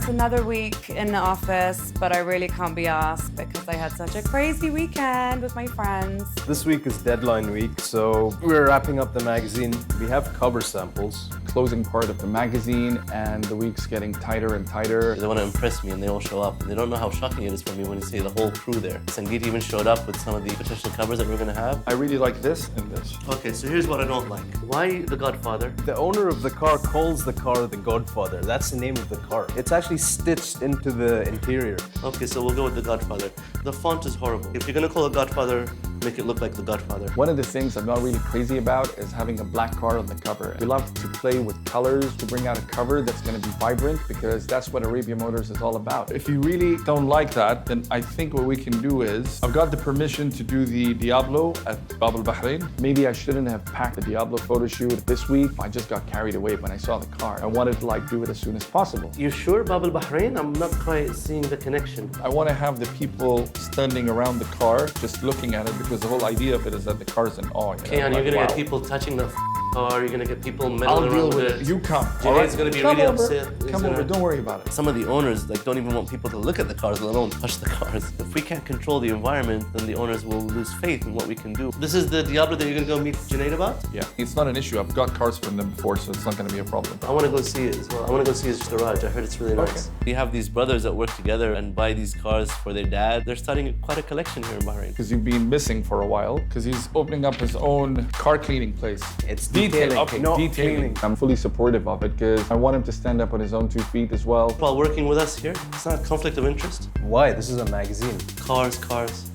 it's another week in the office, but I really can't be asked because I had such a crazy weekend with my friends. This week is deadline week, so we're wrapping up the magazine. We have cover samples. Closing part of the magazine, and the week's getting tighter and tighter. They want to impress me and they all show up. They don't know how shocking it is for me when you see the whole crew there. Sangeet even showed up with some of the potential covers that we're going to have. I really like this and this. Okay, so here's what I don't like. Why the Godfather? The owner of the car calls the car the Godfather. That's the name of the car. It's actually stitched into the interior. Okay, so we'll go with the Godfather. The font is horrible. If you're going to call it Godfather, make it look like the Godfather. One of the things I'm not really crazy about is having a black car on the cover. We love to play with colors to bring out a cover that's going to be vibrant, because that's what Arabia Motors is all about. If you really don't like that, then I think what we can do is, I've got the permission to do the Diablo at Bab al Bahrain. Maybe I shouldn't have packed the Diablo photo shoot this week. I just got carried away when I saw the car. I wanted to do it as soon as possible. You're sure Bab al Bahrain? I'm not quite seeing the connection. I want to have the people standing around the car just looking at it, because the whole idea of it is that the car's in awe. Okay, and you're going to get people touching the car, you're going to get people meddling around with it. You come. Junaid's going to be really upset. Come over, don't worry about it. Some of the owners don't even want people to look at the cars, let alone touch the cars. If we can't control the environment, then the owners will lose faith in what we can do. This is the Diablo that you're going to go meet Junaid about? Yeah, it's not an issue. I've got cars from them before, so it's not going to be a problem. I want to go see it as well. I want to go see his garage. I heard it's really nice. We have these brothers that work together and buy these cars for their dad. They're starting quite a collection here in Bahrain. Because you've been missing for a while, because he's opening up his own car cleaning place. It's detailing. Okay, no detailing. I'm fully supportive of it, because I want him to stand up on his own 2 feet as well. While working with us here, it's not a conflict of interest. Why? This is a magazine. Cars.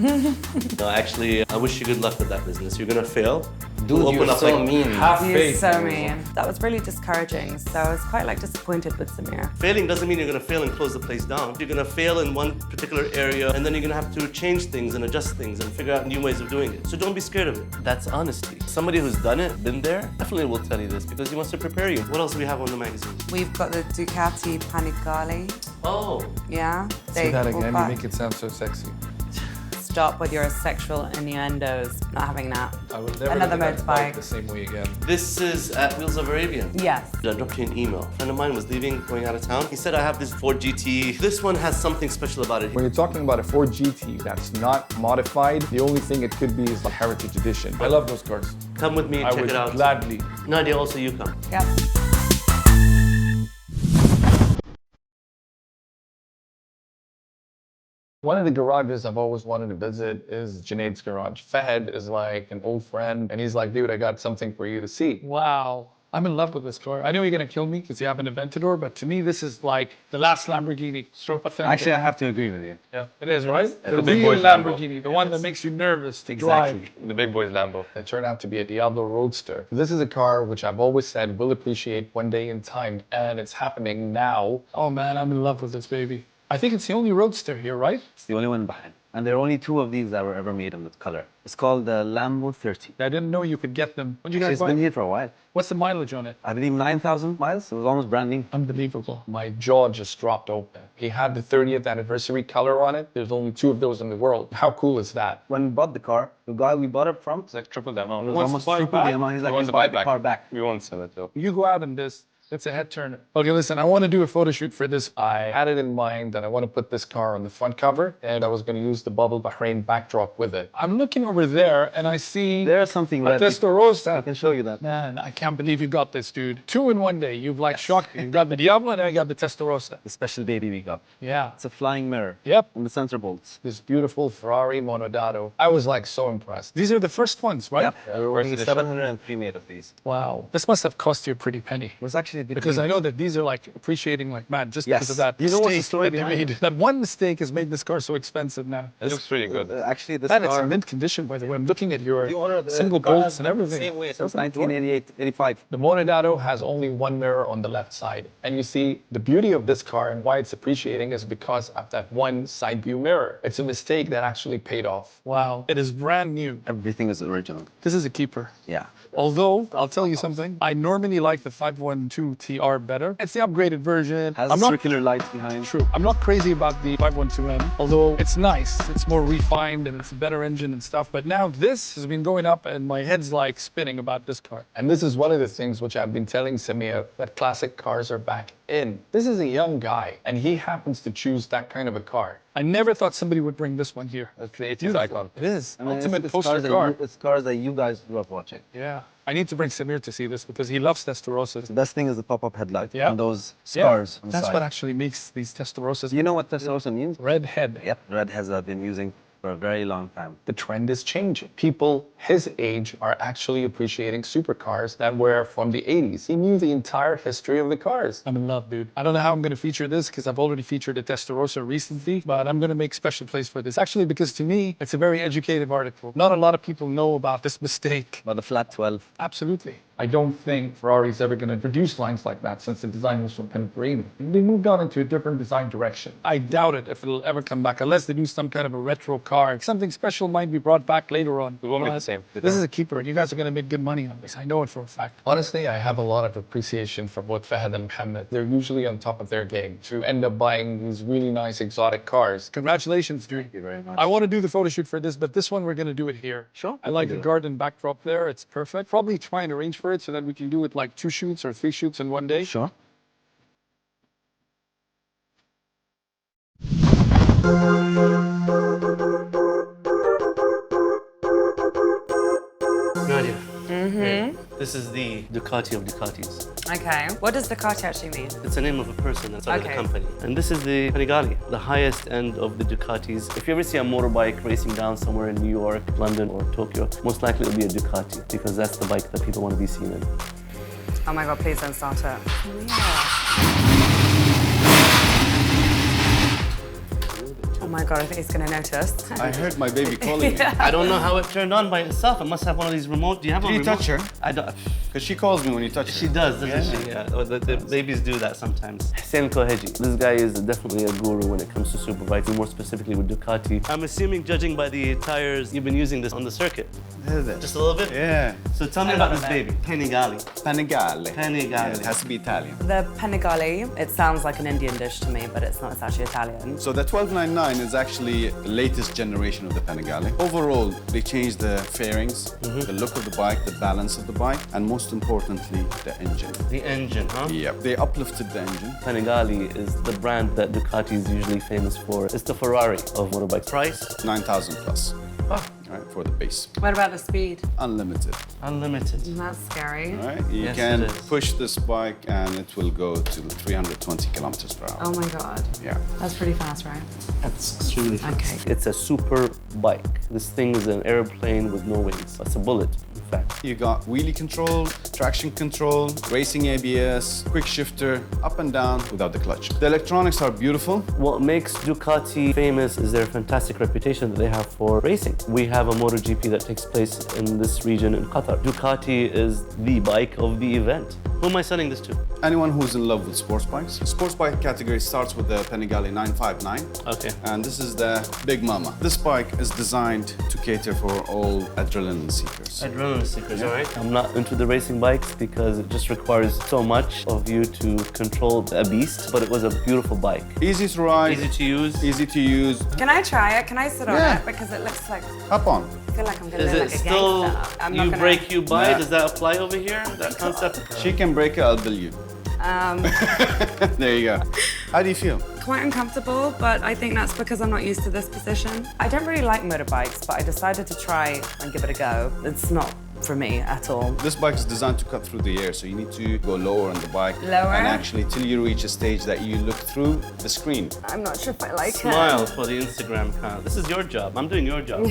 No, actually, I wish you good luck with that business. You're gonna fail. Dude, you're so mean. Have faith. He's so mean. That was really discouraging, so I was quite disappointed with Samir. Failing doesn't mean you're gonna fail and close the place down. You're gonna fail in one particular area, and then you're gonna have to change things and adjust things and figure out new ways of doing it. So don't be scared of it. That's honesty. Somebody who's done it, been there, definitely will tell you this, because he wants to prepare you. What else do we have on the magazine? We've got the Ducati Panigale. Oh. Yeah. Say that again, you make it sound so sexy. Stop with your sexual innuendos. Not having that. I will never Another look at that bike motorbike. the same way again. This is at Wheels of Arabia. Yes. I dropped you an email. A friend of mine was leaving, going out of town. He said, I have this Ford GT. This one has something special about it. When you're talking about a Ford GT that's not modified, the only thing it could be is the Heritage Edition. I love those cars. Come with me and check it out. I would gladly. Nadia, also you come. Yep. One of the garages I've always wanted to visit is Junaid's garage. Fahad is like an old friend, and he's like, dude, I got something for you to see. Wow. I'm in love with this car. I know you're going to kill me because you have an Aventador, but to me, this is like the last Lamborghini. Actually, I have to agree with you. Yeah, it is, right? The The big real boy's Lamborghini, the one that makes you nervous to drive. The big boy's Lambo. It turned out to be a Diablo Roadster. This is a car which I've always said will appreciate one day in time, and it's happening now. Oh man, I'm in love with this baby. I think it's the only Roadster here, right? It's the only one in Bahrain. And there are only 2 of these that were ever made in this color. It's called the Lambo 30. I didn't know you could get them. When did you guys It's buy been it? here for a while. What's the mileage on it? I believe 9,000 miles. It was almost brand new. Unbelievable. My jaw just dropped open. He had the 30th anniversary color on it. There's only 2 of those in the world. How cool is that? When we bought the car, the guy we bought it from, It's like triple demo. it was Wants to almost buy it triple back? the amount. He's like, wants to buy buy it the back. car back. We won't sell it though. You go out in this. It's a head turner. Okay, listen, I want to do a photo shoot for this. I had it in mind that I want to put this car on the front cover, and I was going to use the Bubble Bahrain backdrop with it. I'm looking over there and I see There's something a that I Testarossa. can show you that. Man, I can't believe you got this, dude. 2 in one day. You've shocked me. You got the Diablo and I got the Testarossa. The special baby we got. Yeah. It's a flying mirror. Yep. And the sensor bolts. This beautiful Ferrari Monodado. I was so impressed. These are the first ones, right? We're working 703 made of these. Wow. This must have cost you a pretty penny. It was actually a bit Because I know that these are appreciating mad just Yes. because of that You know what's the mistake story that they behind made. it? That one mistake has made this car so expensive now. It looks pretty good. Actually, this Man, it's car, in mint condition, by the way. I'm looking at your the owner of the single car bolts has and been everything. the same way since 1988, 85. The Monodado has only 1 mirror on the left side. And you see, the beauty of this car and why it's appreciating is because of that one side view mirror. It's a mistake that actually paid off. Wow. It is brand new. Everything is original. This is a keeper. Yeah. Although, I'll tell you something, I normally like the 512 TR better. It's the upgraded version. Has circular lights behind. True. I'm not crazy about the 512M, although it's nice. It's more refined and it's a better engine and stuff. But now this has been going up and my head's like spinning about this car. And this is one of the things which I've been telling Samir, that classic cars are back in. This is a young guy, and he happens to choose that kind of a car. I never thought somebody would bring this one here. It's icon. It is. I mean, Ultimate it's poster cars car. it's cars that you guys grew up watching. Yeah. I need to bring Samir to see this because he loves Testarossas. The best thing is the pop-up headlight Yeah. and those scars on the That's side. what actually makes these Testarossas. You know what Testarossa means? Red head. Yep, red has been using for a very long time. The trend is changing. People his age are actually appreciating supercars that were from the 80s. He knew the entire history of the cars. I'm in love, dude. I don't know how I'm going to feature this because I've already featured a Testarossa recently, but I'm going to make special place for this. Actually, because to me, it's a very educative article. Not a lot of people know about this mistake. About the flat 12. Absolutely. I don't think Ferrari's ever going to produce lines like that since the design was from Pininfarina. They moved on into a different design direction. I doubt it if it'll ever come back, unless they do some kind of a retro car. Something special might be brought back later on. It won't be the same. This is a keeper, and you guys are going to make good money on this. I know it for a fact. Honestly, I have a lot of appreciation for both Fahad and Mohammed. They're usually on top of their game to end up buying these really nice exotic cars. Congratulations, dude. Thank you very much. I want to do the photo shoot for this, but this one we're going to do it here. Sure. I like the garden backdrop there. It's perfect. Probably try and arrange for it so that we can do it like 2 shoots or 3 shoots in one day. Sure. Nadia. This is the Ducati of Ducatis. Okay. What does Ducati actually mean? It's the name of a person that started Okay. the company. And this is the Panigale, the highest end of the Ducatis. If you ever see a motorbike racing down somewhere in New York, London, or Tokyo, most likely it'll be a Ducati because that's the bike that people want to be seen in. Oh my God, please don't start it. Oh my God, I think he's going to notice. I heard my baby calling me. I don't know how it turned on by itself. It must have one of these remote. Do you have Did a you remote? touch her? I don't. Because she calls me when you touch her. She does, doesn't she? Yeah. Well, the babies do that sometimes. Hussein Koheji. This guy is definitely a guru when it comes to superbikes, more specifically with Ducati. I'm assuming, judging by the tires, you've been using this on the circuit. Is it? Just a little bit? Yeah. So tell me about this baby. Panigale. Panigale. Panigale. Yeah, it has to be Italian. The Panigale, it sounds like an Indian dish to me, but it's not. It's actually Italian. So the 1299 is actually the latest generation of the Panigale. Overall, they changed the fairings, the look of the bike, the balance of the bike, and most importantly, the engine. The engine, huh? Yep. They uplifted the engine. Panigale is the brand that Ducati is usually famous for. It's the Ferrari of motorbikes. Price? 9,000 plus. Right, for the base. What about the speed? Unlimited. Unlimited. That's scary. Right? You Yes, can it is. push this bike and it will go to 320 kilometers per hour. Oh my God. Yeah. That's pretty fast, right? That's extremely fast. Okay. It's a super bike. This thing is an airplane with no wings. It's a bullet, in fact. You got wheelie control, traction control, racing ABS, quick shifter, up and down without the clutch. The electronics are beautiful. What makes Ducati famous is their fantastic reputation that they have for racing. We have a MotoGP that takes place in this region in Qatar. Ducati is the bike of the event. Who am I selling this to? Anyone who's in love with sports bikes. Sports bike category starts with the Panigale 959. Okay. And this is the Big Mama. This bike is designed to cater for all adrenaline seekers. Adrenaline seekers, all right. I'm not into the racing bikes because it just requires so much of you to control a beast, but it was a beautiful bike. Easy to ride, Easy to use. easy to use. Can I try it? Can I sit on Yeah. it? Because it looks like, Up on. I feel like I'm going to Is look it like a still gangster. I'm not you gonna, break, you buy? Yeah. Does that apply over here? That concept? She can break it, I'll bill you. There you go. How do you feel? Quite uncomfortable, but I think that's because I'm not used to this position. I don't really like motorbikes, but I decided to try and give it a go. It's not for me at all. This bike is designed to cut through the air, so you need to go lower on the bike. Lower? And actually, till you reach a stage that you look through the screen. I'm not sure if I like Smile it. for the Instagram account. This is your job. I'm doing your job.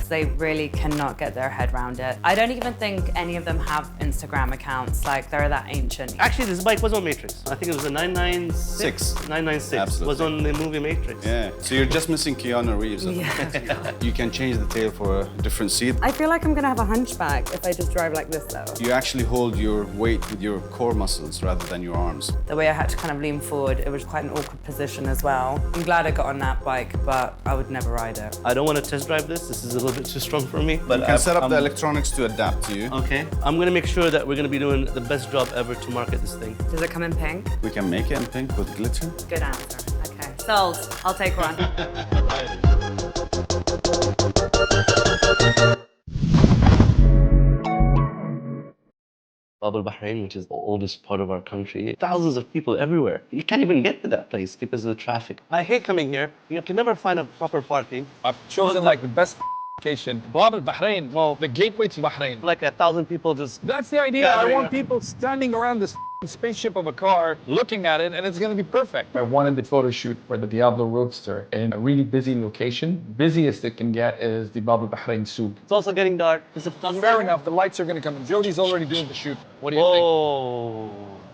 They really cannot get their head around it. I don't even think any of them have Instagram accounts. Like, they're that ancient. Actually, this bike was on Matrix. I think it was a 996. 996 Absolutely. was on the movie Matrix. Yeah. So you're just missing Keanu Reeves. Yeah. You can change the tail for a different seat. I feel like I'm gonna have a hunchback like if I just drive like this though? You actually hold your weight with your core muscles rather than your arms. The way I had to kind of lean forward, it was quite an awkward position as well. I'm glad I got on that bike, but I would never ride it. I don't want to test drive this. This is a little bit too strong for me. But You can set up the electronics to adapt to you. Okay. I'm going to make sure that we're going to be doing the best job ever to market this thing. Does it come in pink? We can make it in pink with glitter. Good answer. Okay. Sold. I'll take one. Bahrain, which is the oldest part of our country. Thousands of people everywhere. You can't even get to that place because of the traffic. I hate coming here. You can never find a proper parking. I've chosen like the best location. Bahrain, well, the gateway to Bahrain. Like 1,000 people just... That's the idea. I want people standing around this spaceship of a car, looking at it, and it's going to be perfect. I wanted the photo shoot for the Diablo Roadster in a really busy location. Busiest it can get is the Bab al-Bahrain Souk. It's also getting dark. Is it thunder? Fair enough, the lights are going to come in. Jody's already doing the shoot. What do you think?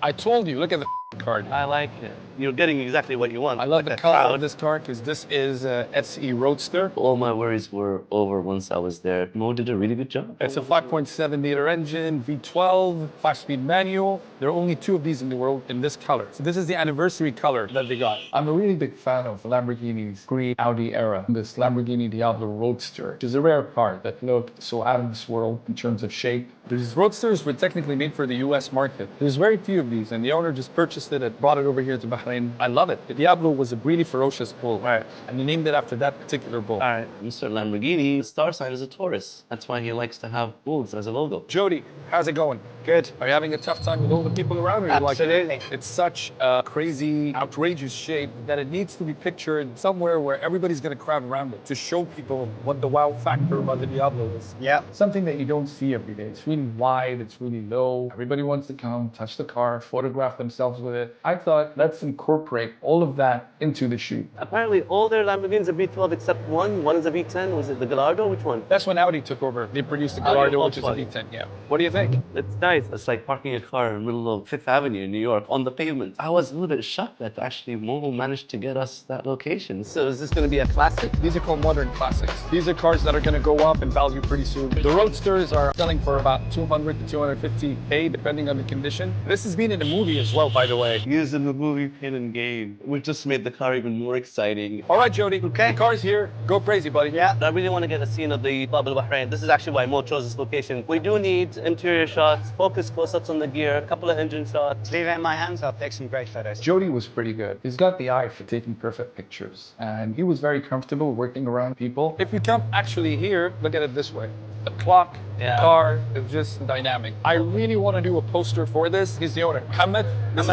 I told you, look at the card. I like it. You're getting exactly what you want. I love the color of this car because this is a SE Roadster. All my worries were over once I was there. Mo did a really good job. It's a 5.7 liter engine, V12, 5-speed manual. There are only 2 of these in the world in this color. So this is the anniversary color that they got. I'm a really big fan of Lamborghini's pre-Audi era. This Lamborghini Diablo Roadster, which is a rare car that looked so out of this world in terms of shape. These Roadsters were technically made for the US market. There's very few of these, and the owner just purchased it and brought it over here to Bahrain. I love it. The Diablo was a really ferocious bull. Right. And they named it after that particular bull. All right. Mr. Lamborghini, the star sign is a Taurus. That's why he likes to have bulls as a logo. Jody, how's it going? Good. Are you having a tough time with all the people around? Or Absolutely. It's such a crazy, outrageous shape that it needs to be pictured somewhere where everybody's going to crowd around it to show people what the wow factor about the Diablo is. Yeah. Something that you don't see every day. It's really wide, it's really low. Everybody wants to come, touch the car, photograph themselves with it. I thought, let's incorporate all of that into the shoot. Apparently, all their Lamborghinis are V12 except one. One is a V10. Was it the Gallardo? Which one? That's when Audi took over. They produced the Gallardo, which is a V10, yeah. What do you think? It's nice. It's like parking a car in the middle of Fifth Avenue in New York on the pavement. I was a little bit shocked that actually Mo managed to get us that location. So is this going to be a classic? These are called modern classics. These are cars that are going to go up in value pretty soon. The Roadsters are selling for about 200 to 250K, depending on the condition. This has been in a movie as well, by the way. Used in the movie Pain and Gain, which just made the car even more exciting. All right, Jody. Okay. The car's here. Go crazy, buddy. Yeah, I really want to get a scene of the Bab al-Bahrain. This is actually why Mo chose this location. We do need interior shots, focus close-ups on the gear, a couple of engine shots. Leave it in my hands, I'll take some great photos. Jody was pretty good. He's got the eye for taking perfect pictures, and he was very comfortable working around people. If you come actually here, look at it this way. The clock, the car is just dynamic. I really want to do a poster for this. He's the owner. محمد,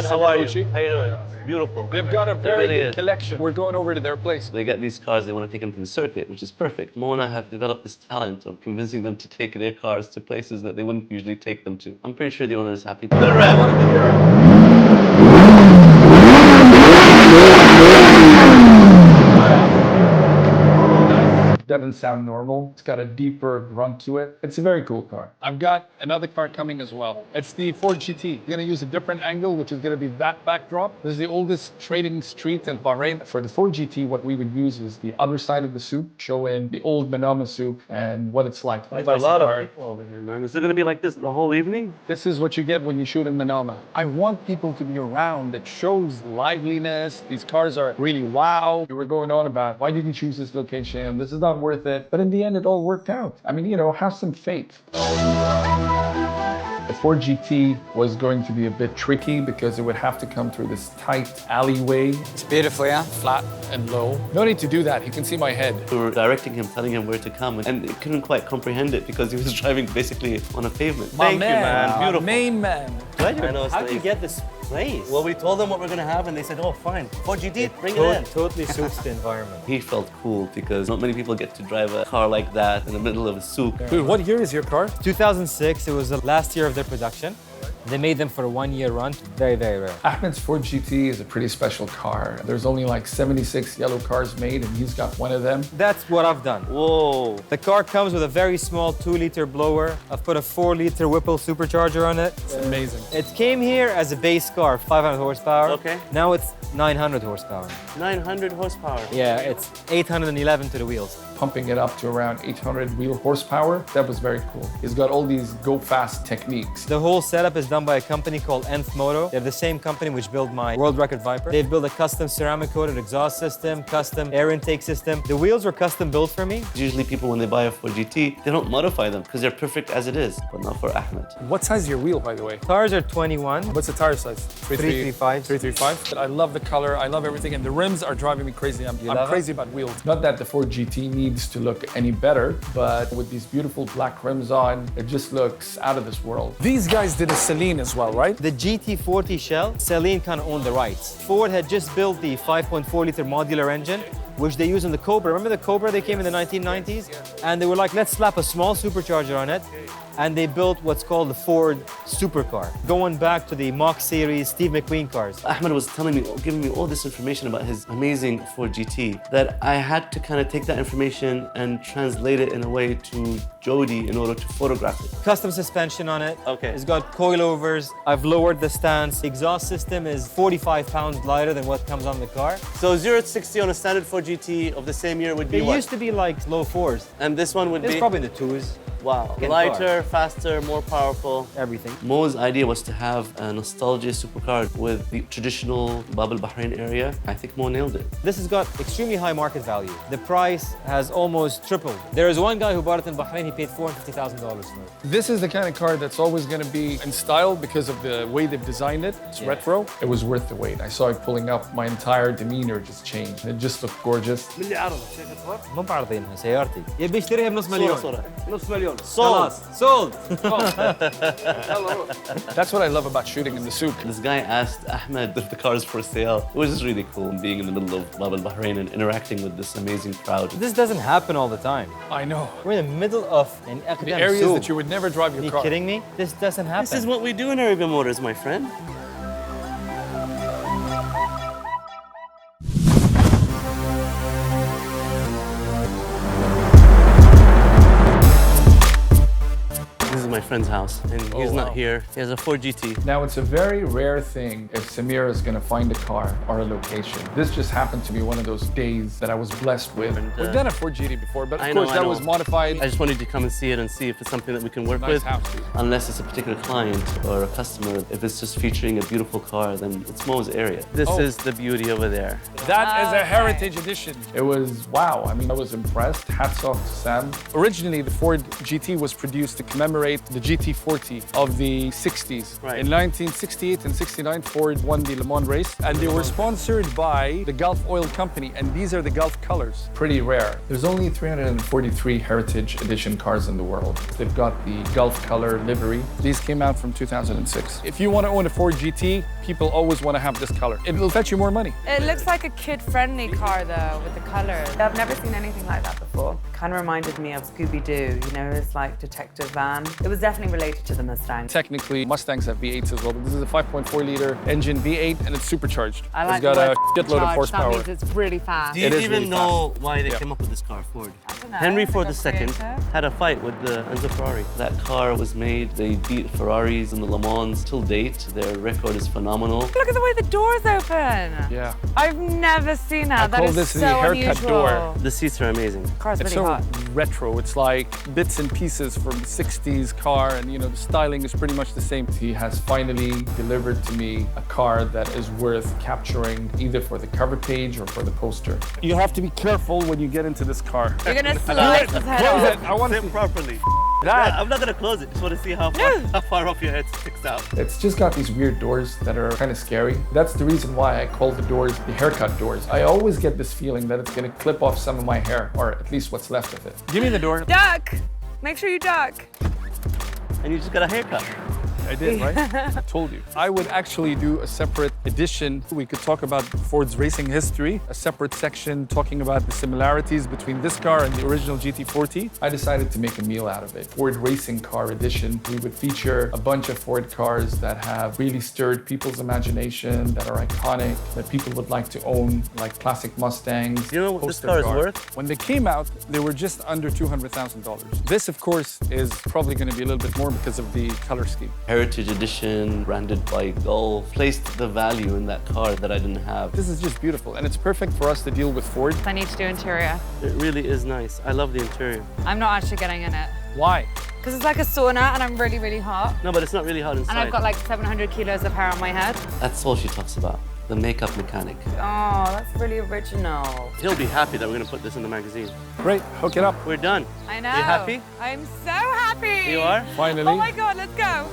How are you? How you doing? Beautiful. They've got a very good collection. We're going over to their place. They get these cars, they want to take them to the circuit, which is perfect. Mo and I have developed this talent of convincing them to take their cars to places that they wouldn't usually take them to. I'm pretty sure the owner is happy. Doesn't sound normal. It's got a deeper grunt to it. It's a very cool car. I've got another car coming as well. It's the Ford GT. I'm gonna use a different angle, which is gonna be that backdrop. This is the oldest trading street in Bahrain. For the Ford GT, what we would use is the other side of the souk, showing the old Manama souk and what it's like. There's a lot of people over here, man. Is it gonna be like this the whole evening? This is what you get when you shoot in Manama. I want people to be around. It shows liveliness. These cars are really wow. We were going on about, why did you choose this location? This is not worth it. But in the end, it all worked out. I mean, you know, have some faith. The Ford GT was going to be a bit tricky because it would have to come through this tight alleyway. It's beautiful, yeah? Flat and low. No need to do that. You can see my head. We were directing him, telling him where to come, and he couldn't quite comprehend it because he was driving basically on a pavement. Thank you, man. Beautiful. Main man. I know, How did you get this place? Well, we told them what we're gonna have, and they said, "Oh, fine. Ford GT, bring it in." Totally suits the environment. He felt cool because not many people get to drive a car like that in the middle of a souk. Dude, what year is your car? 2006, it was the last year of their production. They made them for a 1-year run. Very, very rare. Ahmed's Ford GT is a pretty special car. There's only like 76 yellow cars made, and he's got one of them. That's what I've done. Whoa. The car comes with a very small 2-liter blower. I've put a 4-liter Whipple supercharger on it. It's amazing. It came here as a base car, 500 horsepower. Okay. Now it's 900 horsepower. 900 horsepower. Yeah, it's 811 to the wheels. pumping it up to around 800 wheel horsepower. That was very cool. He's got all these go fast techniques. The whole setup is done by a company called Nth Moto. They're the same company which built my world record Viper. They've built a custom ceramic coated exhaust system, custom air intake system. The wheels were custom built for me. Usually people, when they buy a Ford GT, they don't modify them because they're perfect as it is, but not for Ahmed. What size is your wheel, by the way? Tires are 21. What's the tire size? 335. 335. But I love the color, I love everything, and the rims are driving me crazy. I'm crazy about wheels. Not that the Ford GT needs to look any better, but with these beautiful black rims on, it just looks out of this world. These guys did a Celine as well, right? The GT40 shell, Celine kind of owned the rights. Ford had just built the 5.4 liter modular engine, which they use on the Cobra. Remember the Cobra? They came in the 1990s? And they were like, let's slap a small supercharger on it. And they built what's called the Ford supercar, going back to the Mach series Steve McQueen cars. Ahmed was telling me, giving me all this information about his amazing Ford GT, that I had to kind of take that information and translate it in a way to Jody in order to photograph it. Custom suspension on it. Okay. It's got coilovers. I've lowered the stance. The exhaust system is 45 pounds lighter than what comes on the car. So 0 to 60 on a standard Ford GT of the same year would be It what? used to be like low fours. And this one would It's be? probably in the twos. Wow. Good Lighter, faster, more powerful. Everything. Mo's idea was to have a nostalgia supercar with the traditional Bab al-Bahrain area. I think Mo nailed it. This has got extremely high market value. The price has almost tripled. There is one guy who bought it in Bahrain, he paid $450,000 for it. This is the kind of car that's always going to be in style because of the way they've designed it. It's retro. It was worth the wait. I saw it pulling up, my entire demeanor just changed. It just looked gorgeous. مو بعرضينها سيارتي يبي يشتريها بنص مليون نص مليون. خلاص sold. That's what I love about shooting in the souk. This guy asked Ahmed if the car is for sale. It was just really cool being in the middle of Bab al-Bahrain and interacting with this amazing crowd. This doesn't happen all the time. I know. We're in the middle of an The areas that you would never drive your Are you car. kidding me? This doesn't happen. This is what we do in Arabian Motors, my friend. This is my friend's house, and he's not here. He has a Ford GT. Now, it's a very rare thing if Samir is going to find a car or a location. This just happened to be one of those days that I was blessed with. We've done a Ford GT before, but of course that was modified. I just wanted to come and see it and see if it's something that we can work with. House, dude. Unless it's a particular client or a customer. If it's just featuring a beautiful car, then it's Mo's area. This is the beauty over there. That is a heritage edition. It was, wow. I mean, I was impressed. Hats off to Sam. Originally, the Ford GT was produced to commemorate the GT40 of the 60s. Right. In 1968 and 69, Ford won the Le Mans race, and they were sponsored by the Gulf Oil Company, and these are the Gulf colors. Pretty rare. There's only 343 heritage edition cars in the world. They've got the Gulf color livery. These came out from 2006. If you want to own a Ford GT, people always want to have this color. It will fetch you more money. It looks like a kid-friendly car, though, with the colors. I've never seen anything like that before. Kind of reminded me of Scooby-Doo, you know, his like detective van. It was definitely related to the Mustang. Technically, Mustangs have V8s as well, but this is a 5.4 liter engine V8 and it's supercharged. I like it's got a shitload of horsepower. That means it's really fast. Do you It is even really know why they came up with this car, Ford? I don't know. Henry They Ford got II creative. had a fight with the Enzo Ferrari. That car was made, they beat Ferraris in the Le Mans. Till date, their record is phenomenal. Look at the way the doors open. Yeah. I've never seen that. I call That is this so the haircut unusual. door. The seats are amazing. Car's It's really so hot. retro. It's like bits and pieces from the 60s car, and you know, the styling is pretty much the same. He has finally delivered to me a car that is worth capturing either for the cover page or for the poster. You have to be careful when you get into this car. You're gonna slice his head Close off. it. I want to Sit see properly. that. I'm not gonna close it. Just want to see how far off your head sticks out. It's just got these weird doors that are kind of scary. That's the reason why I call the doors the haircut doors. I always get this feeling that it's gonna clip off some of my hair, or at least what's left of it. Give me the door. Duck! Make sure you duck. And you just got a haircut. I did, right? I told you. I would actually do a separate edition. We could talk about Ford's racing history, a separate section talking about the similarities between this car and the original GT40. I decided to make a meal out of it. Ford Racing Car Edition. We would feature a bunch of Ford cars that have really stirred people's imagination, that are iconic, that people would like to own, like classic Mustangs. Do you know what this poster car is cars. worth? When they came out, they were just under $200,000. This, of course, is probably going to be a little bit more because of the color scheme. heritage edition, branded by Gulf, placed the value in that car that I didn't have. This is just beautiful, and it's perfect for us to deal with Ford. I need to do interior. It really is nice. I love the interior. I'm not actually getting in it. Why? Because it's like a sauna and I'm really, really hot. No, but it's not really hot inside. And I've got like 700 kilos of hair on my head. That's all she talks about. The makeup mechanic. Oh, that's really original. He'll be happy that we're gonna put this in the magazine. Great, hook it up. We're done. I know. You happy? I'm so happy. You are? Finally. Oh my God, let's go.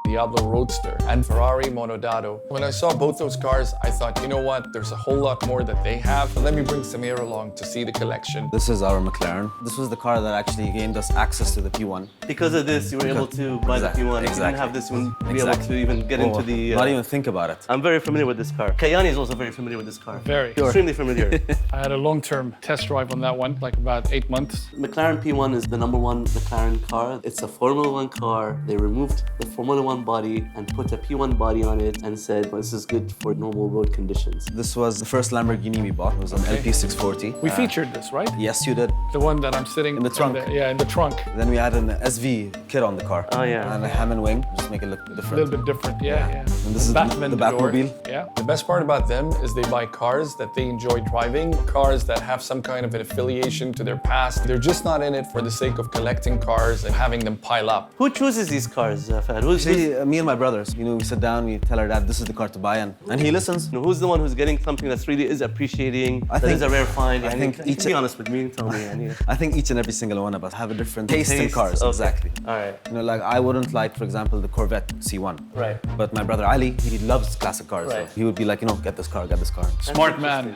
Diablo Roadster and Ferrari Monodado. When I saw both those cars, I thought, you know what, there's a whole lot more that they have. But let me bring Samier along to see the collection. This is our McLaren. This was the car that actually gained us access to the P1. Because of this, you were able to buy the P1. If you didn't have this, you wouldn't be able to even get into the... Not even think about it. I'm very familiar with this car. Kayani is also very familiar with this car. Very. Extremely familiar. I had a long-term test drive on that one, like about 8 months. McLaren P1 is the #1 McLaren car. It's a Formula 1 car. They removed the Formula 1 body and put a P1 body on it and said, well, this is good for normal road conditions. This was the first Lamborghini we bought. It was an LP640. We featured this, right? Yes, you did. The one that I'm sitting In the trunk. in the trunk. Then we added an SV kit on the car. Oh, yeah. And a Hammond wing, just make it look A different. little bit different, yeah. And this is the Batmobile. Yeah. The best part about them is they buy cars that they enjoy driving, cars that have some kind of an affiliation to their past. They're just not in it for the sake of collecting cars and having them pile up. Who chooses these cars, Fahad? Actually, me and my brothers, we sit down, we tell our dad, this is the car to buy, and he listens. Who's the one who's getting something that's really is appreciating, that is a rare find? I think each... Be honest with me and tell me. I think each and every single one of us have a different taste in cars. Okay. Exactly. All right. Like I wouldn't like, for example, the Corvette C1. Right. But my brother Ali, he loves classic cars. Right. So he would be like, get this car, get this car. Smart man.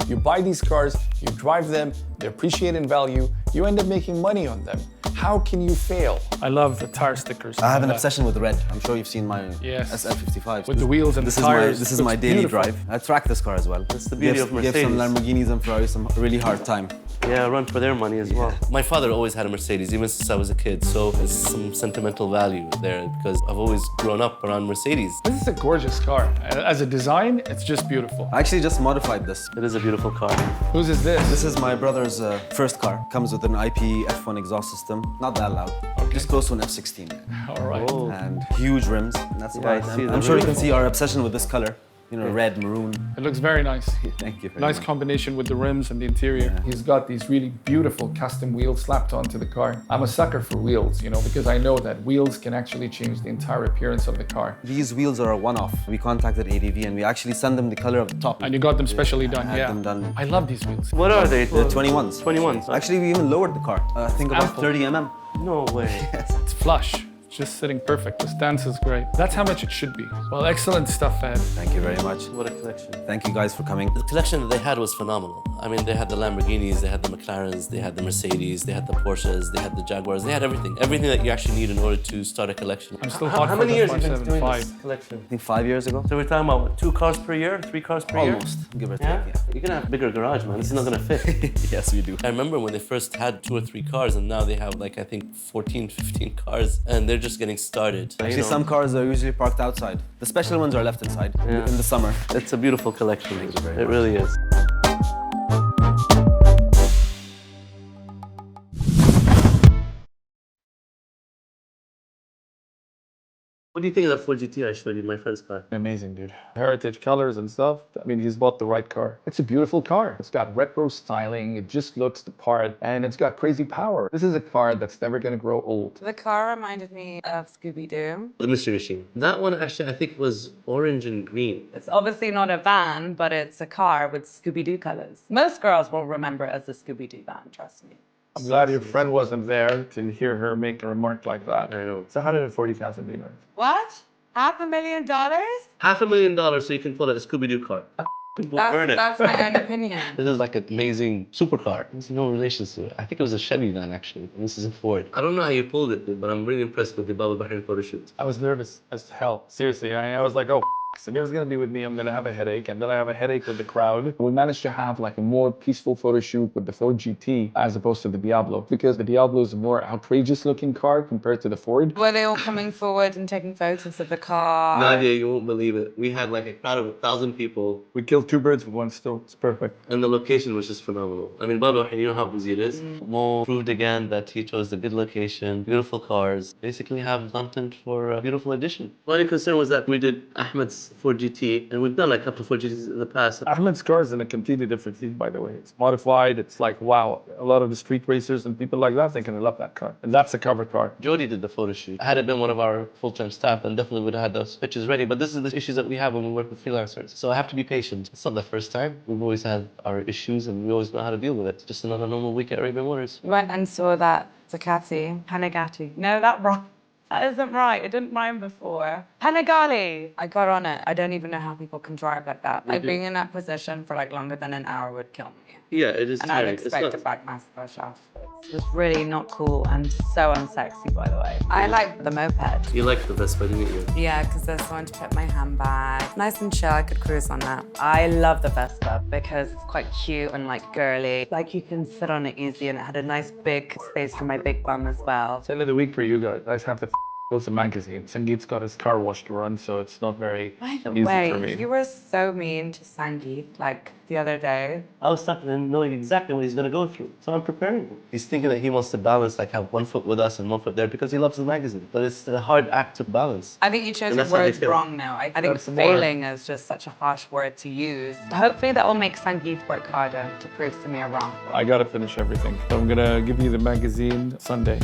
You buy these cars, you drive them, they appreciate in value, you end up making money on them. How can you fail? I love the tire stickers. I have an obsession with red. I'm sure you've seen my Yes. SL55. With the wheels and this the is tires. This is my Looks daily beautiful. drive. I track this car as well. That's the beauty of Mercedes. Give some Lamborghinis and Ferraris some really hard time. Yeah, run for their money as well. My father always had a Mercedes, even since I was a kid, so there's some sentimental value there because I've always grown up around Mercedes. This is a gorgeous car. As a design, it's just beautiful. I actually just modified this. It is a beautiful car. Whose is this? This is my brother's first car. Comes with an IP F1 exhaust system. Not that loud. Just close to an F16. All right. Oh. And huge rims. And that's about I it. see them. I'm sure you can see our obsession with this color. Red, maroon. It looks very nice. Thank you very Nice much. combination with the rims and the interior. He's got these really beautiful custom wheels slapped onto the car. I'm a sucker for wheels, because I know that wheels can actually change the entire appearance of the car. These wheels are a one-off. We contacted ADV and we actually send them the color of the top. And you got them specially done, had yeah. them done. I love these wheels. What are they? The 21s. 21s. Actually, we even lowered the car. I think about Ample. 30 mm. No way. It's flush. It's just sitting perfect. The stance is great. That's how much it should be. Well, excellent stuff, Ed. Thank you very much. What a collection. Thank you guys for coming. The collection that they had was phenomenal. I mean, they had the Lamborghinis, they had the McLarens, they had the Mercedes, they had the Porsches, they had the Jaguars, they had everything. Everything that you actually need in order to start a collection. I'm still hot How for many the years have you been doing 575. this collection? I think 5 years ago. So we're talking about what, 2 cars per year, 3 cars per year? Almost, give or take. Yeah? Yeah. You're gonna have a bigger garage, man. This is not gonna fit. Yes, we do. I remember when they first had 2 or 3 cars and now they have I think 14, 15 cars and they're just getting started. Actually, some cars are usually parked outside. The special ones are left inside in the summer. It's a beautiful collection. you very It much. really is. What do you think of that Ford GT I showed you, my friend's car? Amazing, dude. Heritage colors and stuff. I mean, he's bought the right car. It's a beautiful car. It's got retro styling. It just looks the part, and it's got crazy power. This is a car that's never going to grow old. The car reminded me of Scooby-Doo. The Mystery Machine. That one actually I think was orange and green. It's obviously not a van, but it's a car with Scooby-Doo colors. Most girls will remember it as the Scooby-Doo van, trust me. I'm glad your friend wasn't there to hear her make a remark like that. I know. It's 140,000 dinars. What? $500,000? $500,000 so you can pull out a Scooby-Doo car. We'll earn it. That's my own opinion. This is like an amazing supercar. There's no relations to it. I think it was a Chevy van actually. This is a Ford. I don't know how you pulled it, but I'm really impressed with the Baba Bahrain photo shoot. I was nervous as hell. Seriously, I was like, oh, Samir's gonna be with me. I'm gonna have a headache, and then I have a headache with the crowd. We managed to have like a more peaceful photo shoot with the Ford GT as opposed to the Diablo, because the Diablo is a more outrageous looking car compared to the Ford. Were they all coming forward and taking photos of the car? Nadia, you won't believe it. We had like a crowd of 1,000 people, We killed two birds with one stone. It's perfect. and the location was just phenomenal. I mean, Baba, you know how busy it is. Mo proved again that he chose the good location, beautiful cars, basically have content for a beautiful addition. My only concern was that we did Ahmed's Ford GT, and we've done like a couple of Ford GTs in the past. Ahmed's car is in a completely different league, by the way. It's modified. It's like, wow. A lot of the street racers and people like that, they're gonna love that car. And that's a cover car. Jody did the photo shoot. Had it been one of our full-time staff, then definitely would have had those pictures ready. But this is the issues that we have when we work with freelancers. So I have to be patient. It's not the first time. We've always had our issues, and we always know how to deal with it. It's just another normal week at Arabian Motors. Went and saw that Ducati. Panigati. No, that wrong. That isn't right. It didn't rhyme before. Panigale. I got on it. I don't even know how people can drive like that. Like being in that position for like longer than an hour would kill me. Yeah, it is And I'd tiring. expect a back mass push off. It was really not cool and so unsexy, by the way. I like the moped. You like the Vespa, didn't you? Yeah, because there's someone to put my handbag. Nice and chill, I could cruise on that. I love the Vespa because it's quite cute and like girly. Like you can sit on it easy, and it had a nice big space for my big bum as well. It's the end of the week for you guys. I just have to go to magazine. Sangeet's got his car wash to run, so it's not very By the easy for way, me. you were so mean to Sangeet like the other day. I was stuck in knowing exactly what he's gonna go through, so I'm preparing him. He's thinking that he wants to balance, like have one foot with us and one foot there because he loves the magazine. But it's a hard act to balance. I think you chose And your that's how they words feel. wrong now. I think That's more- failing is just such a harsh word to use. Hopefully that will make Sangeet work harder to prove Samir wrong. I gotta finish everything. So I'm gonna give you the magazine Sunday.